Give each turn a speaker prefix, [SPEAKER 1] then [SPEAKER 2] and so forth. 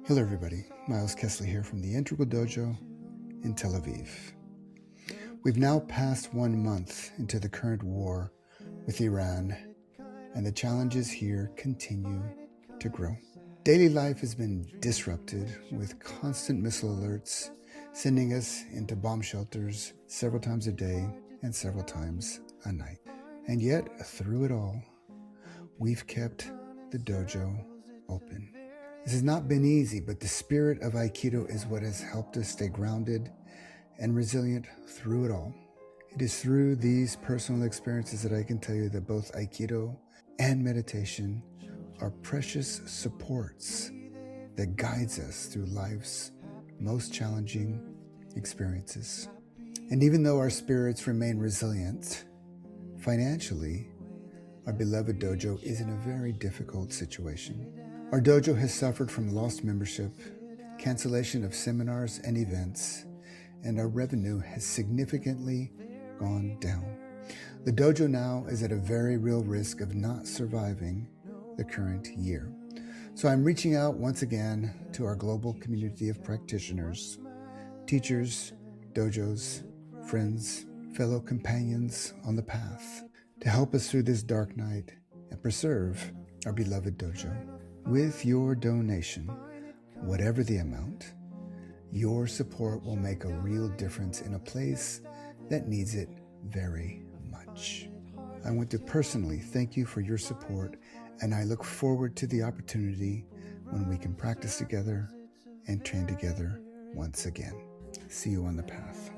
[SPEAKER 1] Hello everybody, Miles Kessler here from the Integral Dojo in Tel Aviv. We've now passed 1 month into the current war with Iran, and the challenges here continue to grow. Daily life has been disrupted with constant missile alerts, sending us into bomb shelters several times a day and several times a night. And yet, through it all, we've kept the dojo open. This has not been easy, but the spirit of Aikido is what has helped us stay grounded and resilient through it all. It is through these personal experiences that I can tell you that both Aikido and meditation are precious supports that guides us through life's most challenging experiences. And even though our spirits remain resilient, financially, our beloved dojo is in a very difficult situation. Our dojo has suffered from lost membership, cancellation of seminars and events, and our revenue has significantly gone down. The dojo now is at a very real risk of not surviving the current year. So I'm reaching out once again to our global community of practitioners, teachers, dojos, friends, fellow companions on the path to help us through this dark night and preserve our beloved dojo. With your donation, whatever the amount, your support will make a real difference in a place that needs it very much. I want to personally thank you for your support, and I look forward to the opportunity when we can practice together and train together once again. See you on the path.